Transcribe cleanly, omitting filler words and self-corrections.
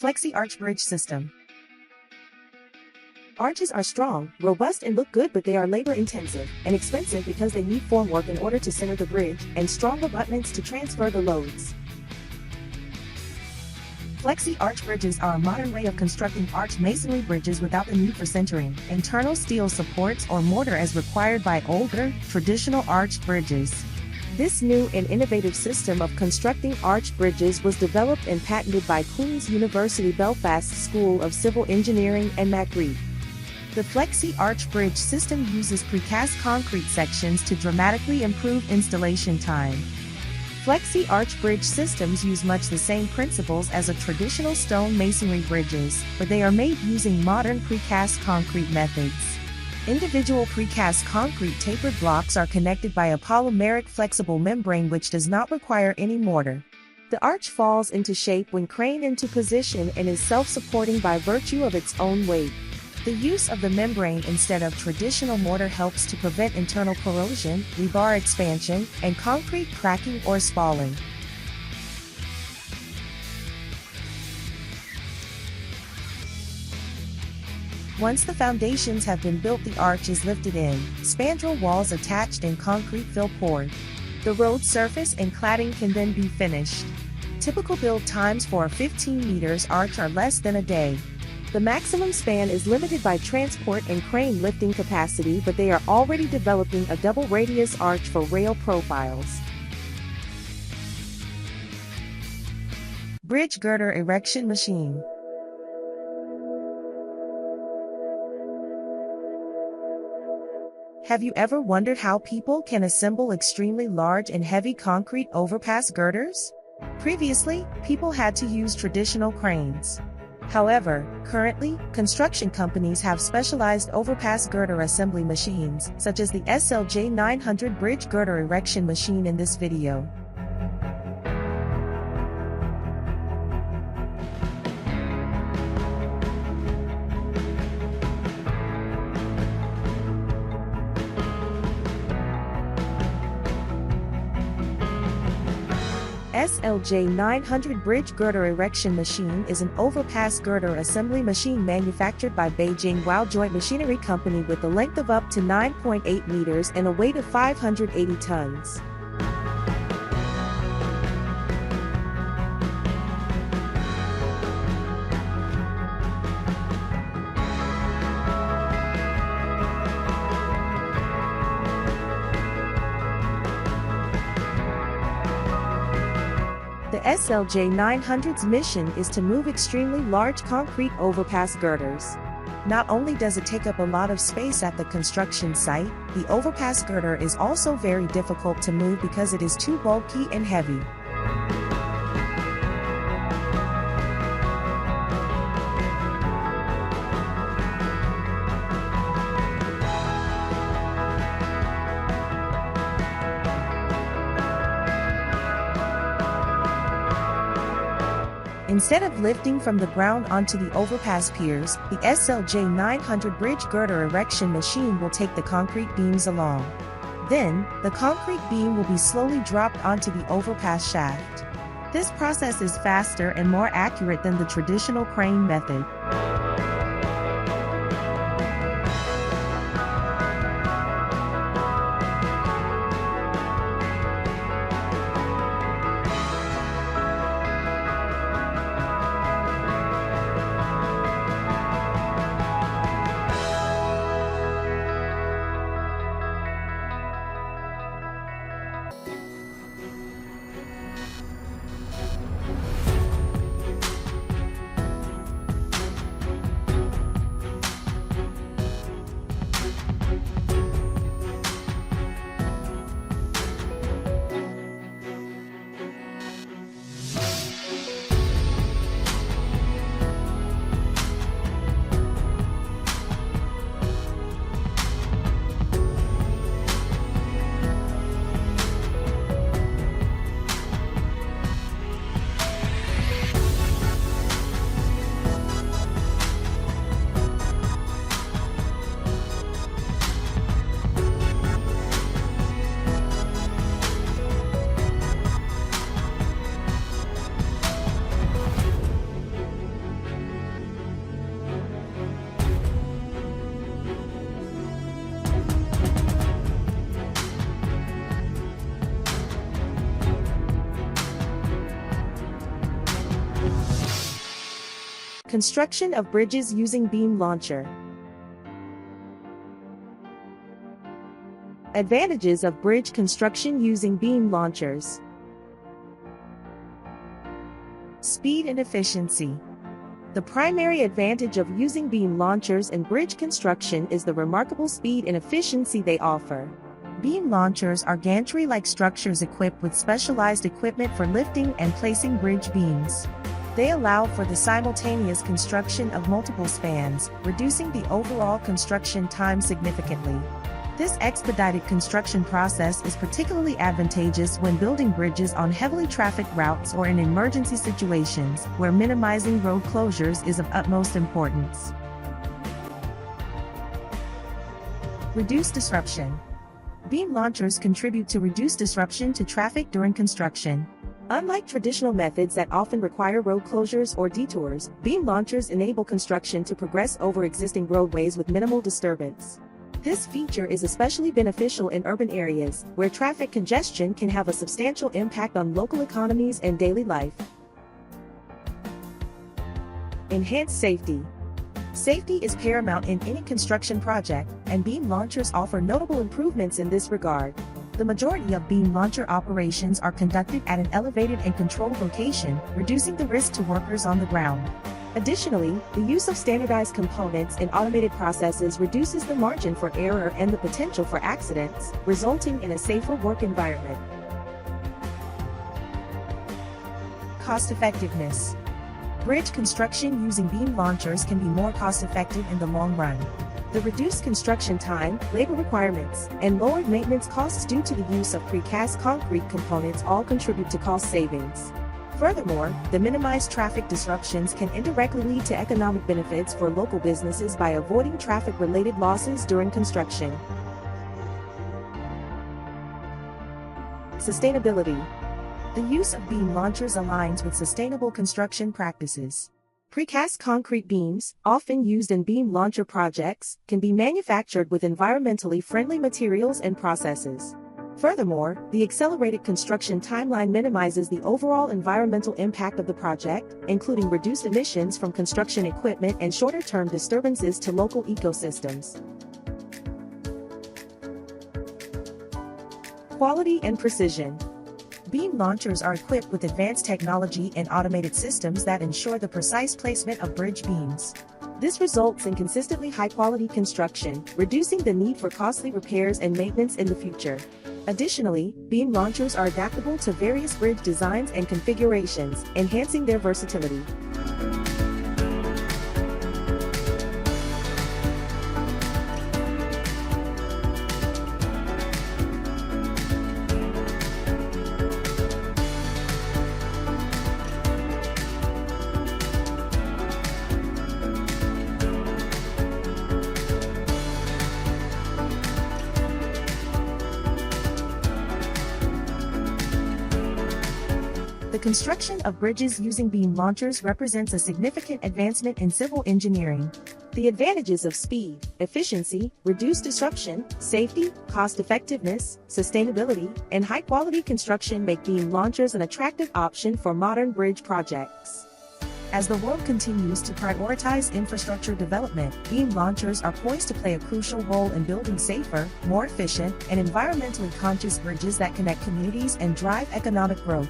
Flexi Arch Bridge System. Arches are strong, robust and look good, but they are labor-intensive and expensive because they need formwork in order to center the bridge and strong abutments to transfer the loads. Flexi arch bridges are a modern way of constructing arch masonry bridges without the need for centering, internal steel supports or mortar as required by older, traditional arch bridges. This new and innovative system of constructing arch bridges was developed and patented by Queen's University Belfast School of Civil Engineering and McReed. The Flexi Arch Bridge system uses precast concrete sections to dramatically improve installation time. Flexi Arch Bridge systems use much the same principles as a traditional stone masonry bridges, but they are made using modern precast concrete methods. Individual precast concrete tapered blocks are connected by a polymeric flexible membrane which does not require any mortar. The arch falls into shape when craned into position and is self-supporting by virtue of its own weight. The use of the membrane instead of traditional mortar helps to prevent internal corrosion, rebar expansion, and concrete cracking or spalling. Once the foundations have been built, the arch is lifted in, spandrel walls attached and concrete fill poured. The road surface and cladding can then be finished. Typical build times for a 15 meters arch are less than a day. The maximum span is limited by transport and crane lifting capacity, but they are already developing a double radius arch for rail profiles. Bridge Girder Erection Machine. Have you ever wondered how people can assemble extremely large and heavy concrete overpass girders? Previously, people had to use traditional cranes. However, currently, construction companies have specialized overpass girder assembly machines, such as the SLJ 900 Bridge Girder Erection Machine in this video. SLJ 900 Bridge Girder Erection Machine is an overpass girder assembly machine manufactured by Beijing Wao Joint Machinery Company with a length of up to 9.8 meters and a weight of 580 tons. The SLJ 900's mission is to move extremely large concrete overpass girders. Not only does it take up a lot of space at the construction site, the overpass girder is also very difficult to move because it is too bulky and heavy. Instead of lifting from the ground onto the overpass piers, the SLJ 900 Bridge Girder Erection Machine will take the concrete beams along. Then, the concrete beam will be slowly dropped onto the overpass shaft. This process is faster and more accurate than the traditional crane method. Construction of bridges using beam launcher. Advantages of bridge construction using beam launchers. Speed and efficiency. The primary advantage of using beam launchers in bridge construction is the remarkable speed and efficiency they offer. Beam launchers are gantry-like structures equipped with specialized equipment for lifting and placing bridge beams. They allow for the simultaneous construction of multiple spans, reducing the overall construction time significantly. This expedited construction process is particularly advantageous when building bridges on heavily trafficked routes or in emergency situations, where minimizing road closures is of utmost importance. Reduce disruption. Beam launchers contribute to reduce disruption to traffic during construction. Unlike traditional methods that often require road closures or detours, beam launchers enable construction to progress over existing roadways with minimal disturbance. This feature is especially beneficial in urban areas, where traffic congestion can have a substantial impact on local economies and daily life. Enhanced safety. Safety is paramount in any construction project, and beam launchers offer notable improvements in this regard. The majority of beam launcher operations are conducted at an elevated and controlled location, reducing the risk to workers on the ground. Additionally, the use of standardized components in automated processes reduces the margin for error and the potential for accidents, resulting in a safer work environment. Cost effectiveness. Bridge construction using beam launchers can be more cost-effective in the long run. The reduced construction time, labor requirements, and lowered maintenance costs due to the use of precast concrete components all contribute to cost savings. Furthermore, the minimized traffic disruptions can indirectly lead to economic benefits for local businesses by avoiding traffic-related losses during construction. Sustainability. The use of beam launchers aligns with sustainable construction practices. Precast concrete beams, often used in beam launcher projects, can be manufactured with environmentally friendly materials and processes. Furthermore, the accelerated construction timeline minimizes the overall environmental impact of the project, including reduced emissions from construction equipment and shorter-term disturbances to local ecosystems. Quality and precision. Beam launchers are equipped with advanced technology and automated systems that ensure the precise placement of bridge beams. This results in consistently high-quality construction, reducing the need for costly repairs and maintenance in the future. Additionally, beam launchers are adaptable to various bridge designs and configurations, enhancing their versatility. The construction of bridges using beam launchers represents a significant advancement in civil engineering. The advantages of speed, efficiency, reduced disruption, safety, cost-effectiveness, sustainability, and high-quality construction make beam launchers an attractive option for modern bridge projects. As the world continues to prioritize infrastructure development, beam launchers are poised to play a crucial role in building safer, more efficient, and environmentally conscious bridges that connect communities and drive economic growth.